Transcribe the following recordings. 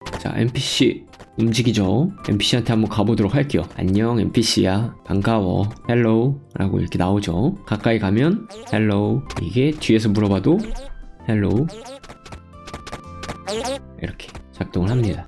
자, NPC 움직이죠. NPC한테 한번 가보도록 할게요. 안녕 NPC야, 반가워, 헬로우 라고 이렇게 나오죠. 가까이 가면 헬로우, 이게 뒤에서 물어봐도 헬로우, 이렇게 작동을 합니다.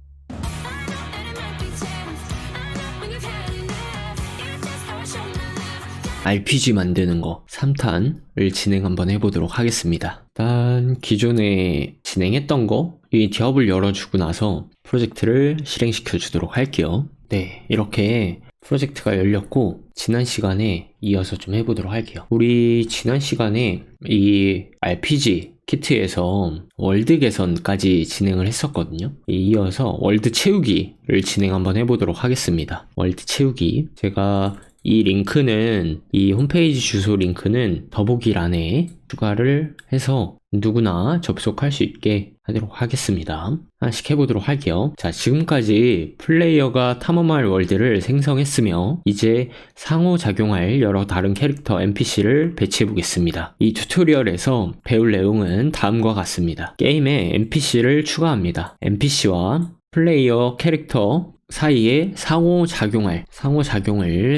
RPG 만드는 거 3탄을 진행 한번 해보도록 하겠습니다. 일단 기존에 진행했던 거 이 디업을 열어주고 나서 프로젝트를 실행시켜 주도록 할게요. 네, 이렇게 프로젝트가 열렸고 지난 시간에 이어서 좀 해보도록 할게요. 우리 지난 시간에 이 RPG 키트에서 월드 개선까지 진행을 했었거든요. 이어서 월드 채우기를 진행 한번 해보도록 하겠습니다. 월드 채우기, 제가 이 링크는, 이 홈페이지 주소 링크는 더보기란에 추가를 해서 누구나 접속할 수 있게 하도록 하겠습니다. 하나씩 해보도록 할게요. 자, 지금까지 플레이어가 탐험할 월드를 생성했으며 이제 상호작용할 여러 다른 캐릭터 NPC를 배치해 보겠습니다. 이 튜토리얼에서 배울 내용은 다음과 같습니다. 게임에 NPC를 추가합니다. NPC와 플레이어 캐릭터 사이에 상호작용을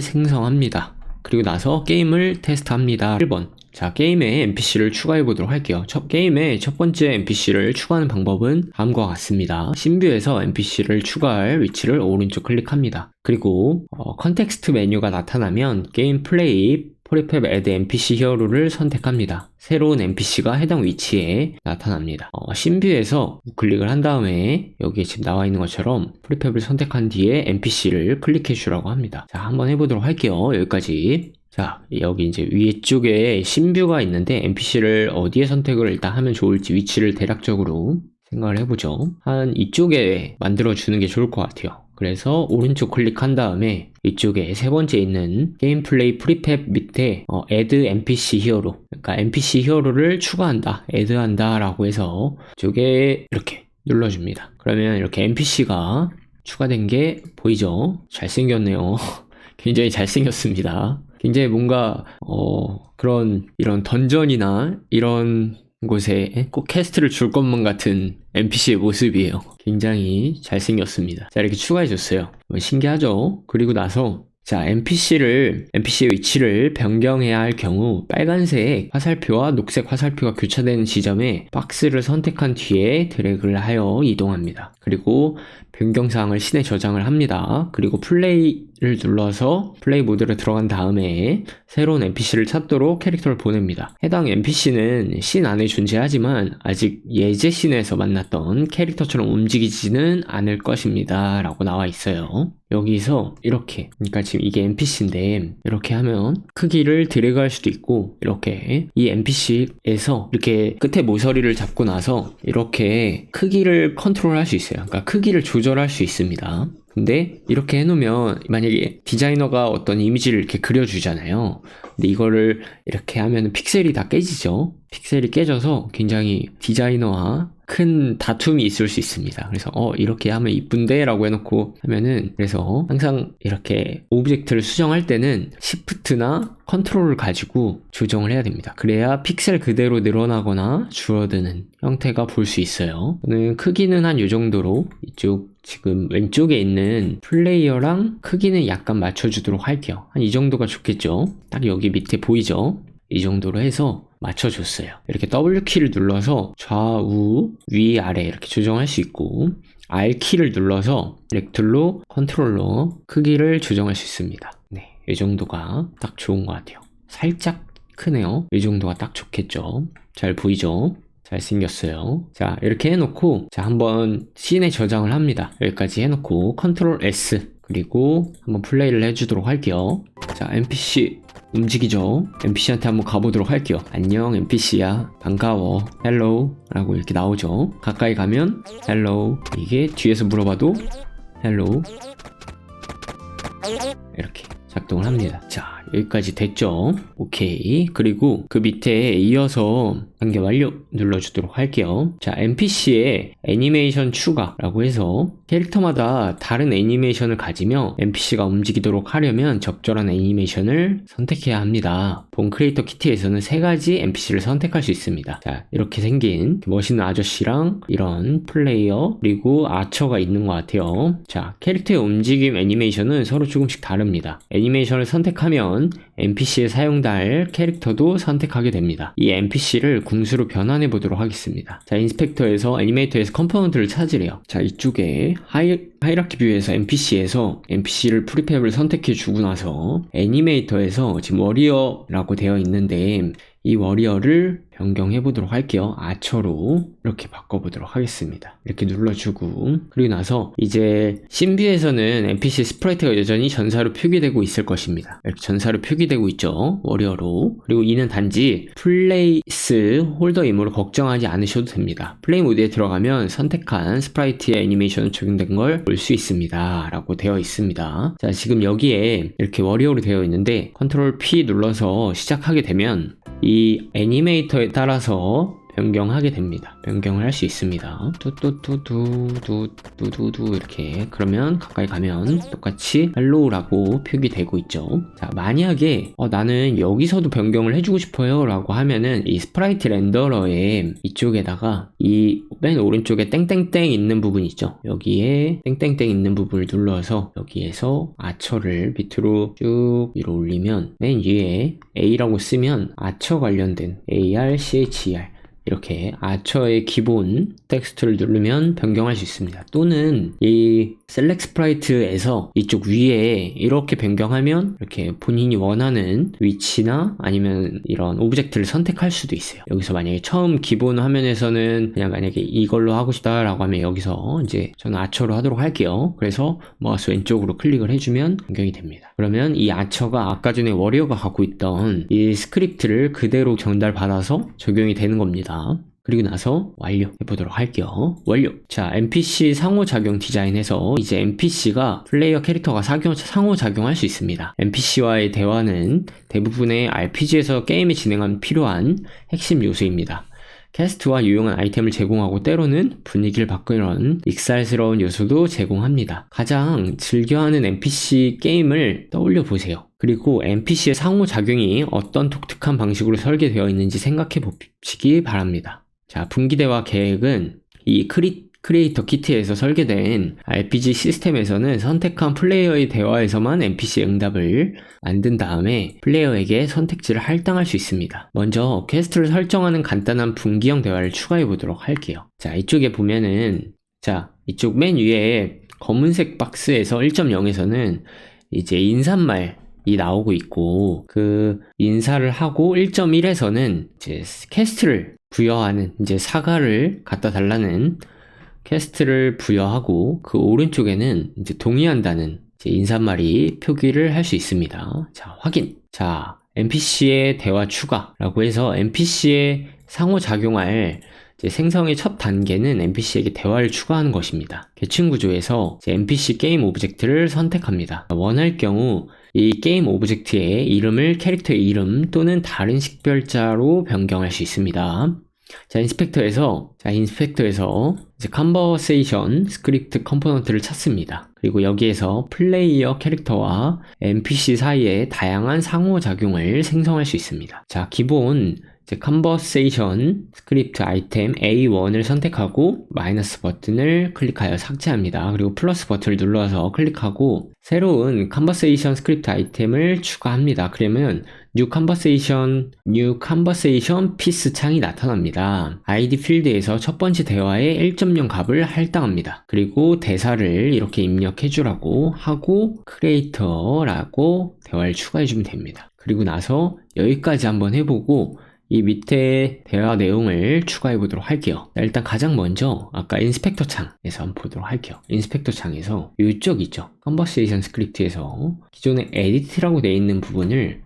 생성합니다. 그리고 나서 게임을 테스트합니다. 1번. 자, 게임에 NPC를 추가해 보도록 할게요. 게임에 첫 번째 NPC를 추가하는 방법은 다음과 같습니다. 신뷰에서 NPC를 추가할 위치를 오른쪽 클릭합니다. 그리고 컨텍스트 메뉴가 나타나면 게임 플레이 프리팹 애드 NPC 히어로를 선택합니다. 새로운 NPC가 해당 위치에 나타납니다. 신뷰에서 클릭을 한 다음에 여기에 지금 나와 있는 것처럼 프리팹을 선택한 뒤에 NPC를 클릭해 주라고 합니다. 자, 한번 해보도록 할게요. 여기까지. 자, 여기 이제 위쪽에 신뷰가 있는데 NPC를 어디에 선택을 일단 하면 좋을지 위치를 대략적으로 생각을 해보죠. 한 이쪽에 만들어주는 게 좋을 것 같아요. 그래서 오른쪽 클릭한 다음에 이쪽에 세 번째 있는 게임 플레이 프리팹 밑에 add NPC 히어로, 그러니까 NPC 히어로를 추가한다, add한다 라고 해서 이쪽에 이렇게 눌러줍니다. 그러면 이렇게 NPC가 추가된 게 보이죠? 잘생겼네요. 굉장히 잘생겼습니다. 굉장히 뭔가 이런 던전이나 이런 곳에 꼭 퀘스트를 줄 것만 같은 NPC의 모습이에요. 굉장히 잘생겼습니다. 자, 이렇게 추가해줬어요. 신기하죠? 그리고 나서 자, NPC의 위치를 변경해야 할 경우 빨간색 화살표와 녹색 화살표가 교차되는 지점에 박스를 선택한 뒤에 드래그를 하여 이동합니다. 그리고 변경사항을 씬에 저장을 합니다. 그리고 플레이를 눌러서 플레이 모드로 들어간 다음에 새로운 NPC를 찾도록 캐릭터를 보냅니다. 해당 NPC는 씬 안에 존재하지만 아직 예제 씬에서 만났던 캐릭터처럼 움직이지는 않을 것입니다 라고 나와 있어요. 여기서 이렇게, 그러니까 지금 이게 NPC인데 이렇게 하면 크기를 드래그 할 수도 있고, 이렇게 이 NPC에서 이렇게 끝에 모서리를 잡고 나서 이렇게 크기를 컨트롤 할 수 있어요. 그러니까 크기를 조절할 수 있습니다. 근데 이렇게 해놓으면 만약에 디자이너가 어떤 이미지를 이렇게 그려주잖아요. 근데 이거를 이렇게 하면 픽셀이 다 깨지죠. 픽셀이 깨져서 굉장히 디자이너와 큰 다툼이 있을 수 있습니다. 그래서 이렇게 하면 이쁜데 라고 해놓고 하면은, 그래서 항상 이렇게 오브젝트를 수정할 때는 시프트나 컨트롤을 가지고 조정을 해야 됩니다. 그래야 픽셀 그대로 늘어나거나 줄어드는 형태가 볼 수 있어요. 저는 크기는 한 이 정도로, 이쪽 지금 왼쪽에 있는 플레이어랑 크기는 약간 맞춰주도록 할게요. 한 이 정도가 좋겠죠. 딱 여기 밑에 보이죠? 이 정도로 해서 맞춰줬어요. 이렇게 W키를 눌러서 좌우 위아래 이렇게 조정할 수 있고, R키를 눌러서 렉툴로 컨트롤러 크기를 조정할 수 있습니다. 네, 이 정도가 딱 좋은 것 같아요. 살짝 크네요. 이 정도가 딱 좋겠죠. 잘 보이죠? 잘생겼어요. 자, 이렇게 해놓고 자, 한번 씬에 저장을 합니다. 여기까지 해놓고 컨트롤 S, 그리고 한번 플레이를 해주도록 할게요. 자, NPC 움직이죠. NPC한테 한번 가보도록 할게요. 안녕 NPC야, 반가워, 헬로우 라고 이렇게 나오죠. 가까이 가면 헬로우, 이게 뒤에서 물어봐도 헬로우, 이렇게 작동을 합니다. 자, 여기까지 됐죠? 오케이. 그리고 그 밑에 이어서 단계 완료 눌러주도록 할게요. 자, NPC의 애니메이션 추가라고 해서 캐릭터마다 다른 애니메이션을 가지며 NPC가 움직이도록 하려면 적절한 애니메이션을 선택해야 합니다. 본 크리에이터 키트에서는 3가지 NPC를 선택할 수 있습니다. 자, 이렇게 생긴 멋있는 아저씨랑 이런 플레이어 그리고 아처가 있는 것 같아요. 자, 캐릭터의 움직임 애니메이션은 서로 조금씩 다릅니다. 애니메이션을 선택하면 NPC에 사용될 캐릭터도 선택하게 됩니다. 이 NPC를 궁수로 변환해 보도록 하겠습니다. 자, 인스펙터에서 애니메이터에서 컴포넌트를 찾으래요. 자, 이쪽에 하이라키 뷰에서 NPC를 프리팹을 선택해 주고 나서 애니메이터에서 지금 워리어라고 되어 있는데 이 워리어를 변경해 보도록 할게요. 아처로 이렇게 바꿔보도록 하겠습니다. 이렇게 눌러주고 그리고 나서 이제 신뷰에서는 NPC 스프라이트가 여전히 전사로 표기되고 있을 것입니다. 이렇게 전사로 표기되고 있죠. 워리어로. 그리고 이는 단지 플레이스 홀더이므로 걱정하지 않으셔도 됩니다. 플레이 모드에 들어가면 선택한 스프라이트의 애니메이션은 적용된 걸 볼 수 있습니다. 라고 되어 있습니다. 자, 지금 여기에 이렇게 워리어로 되어 있는데 컨트롤 P 눌러서 시작하게 되면 이 애니메이터에 따라서 변경하게 됩니다. 변경을 할 수 있습니다. 뚜뚜뚜뚜뚜뚜뚜 이렇게. 그러면 가까이 가면 똑같이 헬로우라고 표기되고 있죠. 자, 만약에 나는 여기서도 변경을 해주고 싶어요 라고 하면은 이 스프라이트 렌더러의 이쪽에다가 이 맨 오른쪽에 땡땡땡 있는 부분 있죠. 여기에 땡땡땡 있는 부분을 눌러서 여기에서 아처를 밑으로 쭉 위로 올리면 맨 위에 A라고 쓰면 아처 관련된 ARCHER 이렇게 아처의 기본 텍스트를 누르면 변경할 수 있습니다. 또는 이 셀렉 스프라이트에서 이쪽 위에 이렇게 변경하면 이렇게 본인이 원하는 위치나 아니면 이런 오브젝트를 선택할 수도 있어요. 여기서 만약에 처음 기본 화면에서는 그냥 만약에 이걸로 하고 싶다라고 하면 여기서 이제 저는 아처로 하도록 할게요. 그래서 마우스 왼쪽으로 클릭을 해주면 변경이 됩니다. 그러면 이 아처가 아까 전에 워리어가 갖고 있던 이 스크립트를 그대로 전달받아서 적용이 되는 겁니다. 그리고 나서 완료 해보도록 할게요. 완료. 자, NPC 상호작용 디자인해서 이제 NPC가 플레이어 캐릭터가 상호작용할 수 있습니다. NPC와의 대화는 대부분의 RPG에서 게임이 진행하면 필요한 핵심 요소입니다. 퀘스트와 유용한 아이템을 제공하고 때로는 분위기를 바꾸는 익살스러운 요소도 제공합니다. 가장 즐겨하는 NPC 게임을 떠올려 보세요. 그리고 NPC의 상호작용이 어떤 독특한 방식으로 설계되어 있는지 생각해 보시기 바랍니다. 자, 분기대화 계획은 이 크리에이터 키트에서 설계된 RPG 시스템에서는 선택한 플레이어의 대화에서만 NPC의 응답을 만든 다음에 플레이어에게 선택지를 할당할 수 있습니다. 먼저 퀘스트를 설정하는 간단한 분기형 대화를 추가해 보도록 할게요. 자, 이쪽에 보면은 이쪽 맨 위에 검은색 박스에서 1.0에서는 이제 인사말이 나오고 있고 그 인사를 하고 1.1에서는 이제 퀘스트를 부여하는 이제 사과를 갖다 달라는 퀘스트를 부여하고 그 오른쪽에는 이제 동의한다는 이제 인사말이 표기를 할 수 있습니다. 자, 확인. 자, NPC의 대화 추가라고 해서 NPC의 상호작용할 이제 생성의 첫 단계는 NPC에게 대화를 추가하는 것입니다. 계층 구조에서 이제 NPC 게임 오브젝트를 선택합니다. 원할 경우 이 게임 오브젝트의 이름을 캐릭터의 이름 또는 다른 식별자로 변경할 수 있습니다. 자, 인스펙터에서 이제 컨버세이션 스크립트 컴포넌트를 찾습니다. 그리고 여기에서 플레이어 캐릭터와 NPC 사이에 다양한 상호작용을 생성할 수 있습니다. 자, 기본 이제 컨버세이션 스크립트 아이템 A1을 선택하고 마이너스 버튼을 클릭하여 삭제합니다. 그리고 플러스 버튼을 눌러서 클릭하고 새로운 컨버세이션 스크립트 아이템을 추가합니다. 그러면 New Conversation piece 창이 나타납니다. ID 필드에서 첫 번째 대화에 1.0 값을 할당합니다. 그리고 대사를 이렇게 입력해주라고 하고 Creator라고 대화를 추가해주면 됩니다. 그리고 나서 여기까지 한번 해보고 이 밑에 대화 내용을 추가해 보도록 할게요. 일단 가장 먼저 아까 인스펙터 창에서 한번 보도록 할게요. 인스펙터 창에서 이쪽 있죠. 컨버세이션 스크립트에서 기존에 에디트라고 되어 있는 부분을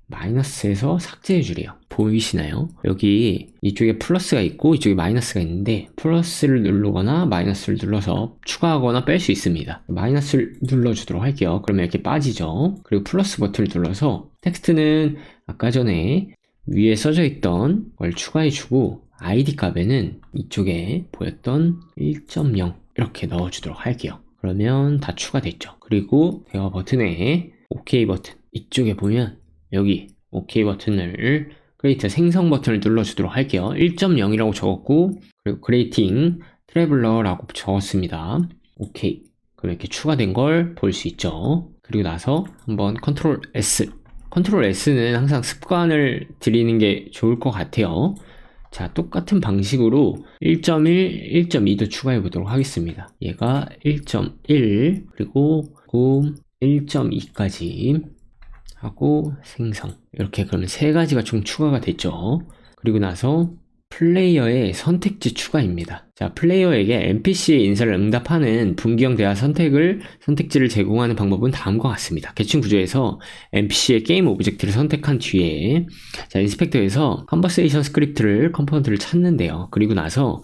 마이너스에서 삭제해 주래요. 보이시나요? 여기 이쪽에 플러스가 있고 이쪽에 마이너스가 있는데 플러스를 누르거나 마이너스를 눌러서 추가하거나 뺄 수 있습니다. 마이너스를 눌러주도록 할게요. 그러면 이렇게 빠지죠. 그리고 플러스 버튼을 눌러서 텍스트는 아까 전에 위에 써져 있던 걸 추가해주고 ID 값에는 이쪽에 보였던 1.0 이렇게 넣어주도록 할게요. 그러면 다 추가됐죠. 그리고 대화 버튼에 OK 버튼 이쪽에 보면 여기 OK 버튼을 크리에이터 생성 버튼을 눌러주도록 할게요. 1.0이라고 적었고 그리고 크리에이팅 트래블러라고 적었습니다. OK. 그럼 이렇게 추가된 걸 볼 수 있죠. 그리고 나서 한번 컨트롤 S. 컨트롤 S는 항상 습관을 들이는 게 좋을 것 같아요. 자, 똑같은 방식으로 1.1, 1.2도 추가해 보도록 하겠습니다. 얘가 1.1 그리고 1.2까지 하고 생성. 이렇게 그러면 세 가지가 총 추가가 됐죠. 그리고 나서 플레이어의 선택지 추가입니다. 자, 플레이어에게 NPC의 인사를 응답하는 분기형 대화 선택지를 제공하는 방법은 다음과 같습니다. 계층 구조에서 NPC의 게임 오브젝트를 선택한 뒤에 자, 인스펙터에서 컨버세이션 스크립트를 컴포넌트를 찾는데요. 그리고 나서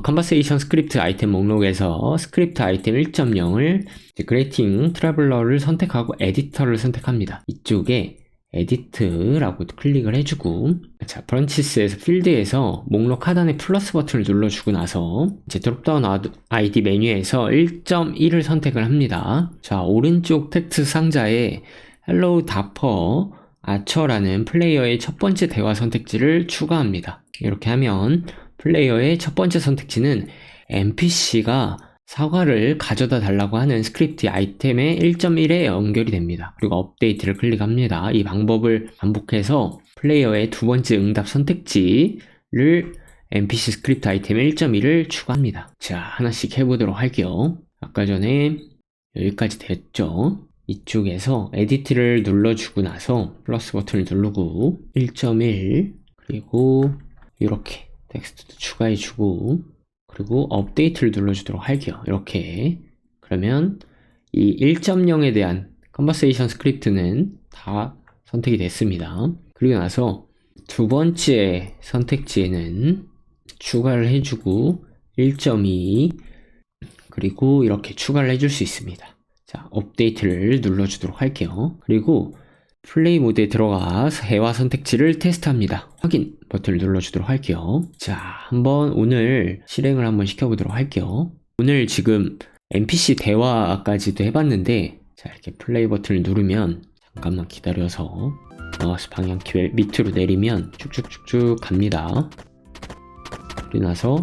컨버세이션 스크립트 아이템 목록에서 스크립트 아이템 1.0을 그레이팅 트래블러를 선택하고 에디터를 선택합니다. 이쪽에 에디트라고 클릭을 해주고 자 브런치스에서 필드에서 목록 하단에 플러스 버튼을 눌러주고 나서 이제 드롭다운 아이디 메뉴에서 1.1을 선택을 합니다. 자 오른쪽 텍스트 상자에 헬로우 다퍼 아처라는 플레이어의 첫 번째 대화 선택지를 추가합니다. 이렇게 하면 플레이어의 첫 번째 선택지는 NPC가 사과를 가져다 달라고 하는 스크립트 아이템의 1.1에 연결이 됩니다. 그리고 업데이트를 클릭합니다. 이 방법을 반복해서 플레이어의 두 번째 응답 선택지를 NPC 스크립트 아이템 1.1을 추가합니다. 자, 하나씩 해보도록 할게요. 아까 전에 여기까지 됐죠? 이쪽에서 에디트를 눌러주고 나서 플러스 버튼을 누르고 1.1 그리고 이렇게 텍스트도 추가해주고 그리고 업데이트를 눌러주도록 할게요. 이렇게 그러면 이 1.0에 대한 컨버세이션 스크립트는 다 선택이 됐습니다. 그리고 나서 두 번째 선택지에는 추가를 해주고 1.2 그리고 이렇게 추가를 해줄 수 있습니다. 자, 업데이트를 눌러주도록 할게요. 그리고 플레이 모드에 들어가서 대화 선택지를 테스트합니다. 확인 버튼을 눌러주도록 할게요. 자, 한번 오늘 실행을 한번 시켜보도록 할게요. 오늘 지금 NPC 대화까지도 해봤는데 자, 이렇게 플레이 버튼을 누르면 잠깐만 기다려서 마우스 방향키 밑으로 내리면 쭉쭉쭉쭉 갑니다. 그리고 나서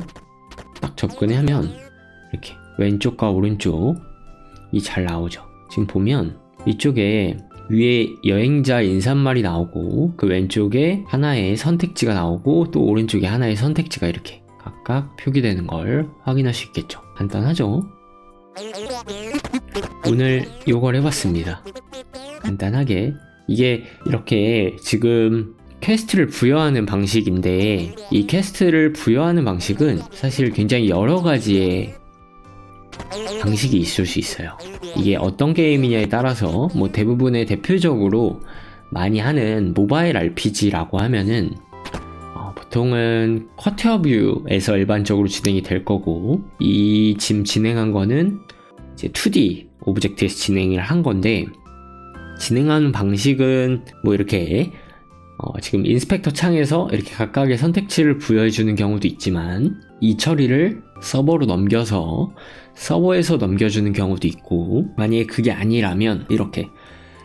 딱 접근을 하면 이렇게 왼쪽과 오른쪽이 잘 나오죠. 지금 보면 이쪽에 위에 여행자 인사말이 나오고 그 왼쪽에 하나의 선택지가 나오고 또 오른쪽에 하나의 선택지가 이렇게 각각 표기되는 걸 확인할 수 있겠죠. 간단하죠? 오늘 요걸 해봤습니다. 간단하게 이게 이렇게 지금 퀘스트를 부여하는 방식인데 이 퀘스트를 부여하는 방식은 사실 굉장히 여러 가지의 방식이 있을 수 있어요. 이게 어떤 게임이냐에 따라서 뭐 대부분의 대표적으로 많이 하는 모바일 RPG라고 하면은 보통은 쿼터뷰에서 일반적으로 진행이 될 거고 이 지금 진행한 거는 이제 2D 오브젝트에서 진행을 한 건데 진행하는 방식은 뭐 이렇게 지금 인스펙터 창에서 이렇게 각각의 선택지를 부여해 주는 경우도 있지만 이 처리를 서버로 넘겨서 서버에서 넘겨주는 경우도 있고 만약에 그게 아니라면 이렇게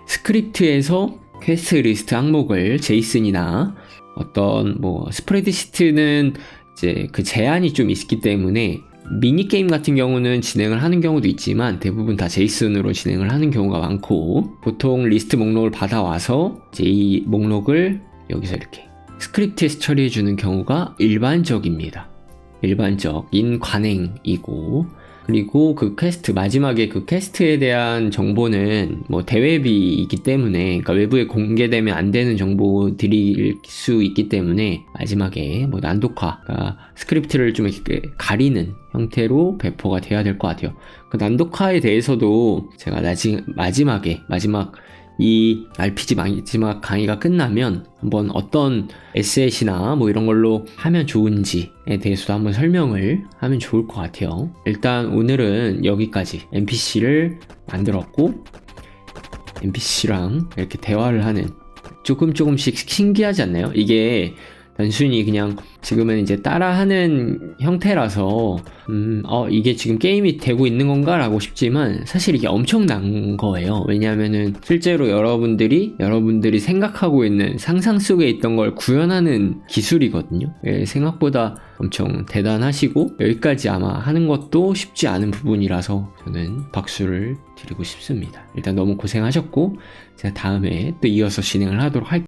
스크립트에서 퀘스트 리스트 항목을 제이슨이나 어떤 뭐 스프레드시트는 이제 그 제한이 좀 있기 때문에 미니게임 같은 경우는 진행을 하는 경우도 있지만 대부분 다 제이슨으로 진행을 하는 경우가 많고 보통 리스트 목록을 받아와서 이제 이 목록을 여기서 이렇게 스크립트에서 처리해 주는 경우가 일반적입니다. 일반적인 관행이고 그리고 그 퀘스트 마지막에 그 퀘스트에 대한 정보는 뭐 대외비이기 때문에 그러니까 외부에 공개되면 안 되는 정보들일 수 있기 때문에 마지막에 뭐 난독화 그러니까 스크립트를 좀 이렇게 가리는 형태로 배포가 돼야 될 것 같아요. 그 난독화에 대해서도 제가 마지막 이 RPG 마지막 강의가 끝나면 한번 어떤 에셋이나 뭐 이런 걸로 하면 좋은지에 대해서도 한번 설명을 하면 좋을 것 같아요. 일단 오늘은 여기까지 NPC를 만들었고 NPC랑 이렇게 대화를 하는 조금씩 신기하지 않나요? 이게 단순히 그냥 지금은 이제 따라하는 형태라서 이게 지금 게임이 되고 있는 건가 라고 싶지만 사실 이게 엄청난 거예요. 왜냐하면은 실제로 여러분들이 생각하고 있는 상상 속에 있던 걸 구현하는 기술이거든요. 예, 생각보다 엄청 대단하시고 여기까지 아마 하는 것도 쉽지 않은 부분이라서 저는 박수를 드리고 싶습니다. 일단 너무 고생하셨고 제가 다음에 또 이어서 진행을 하도록 할게요.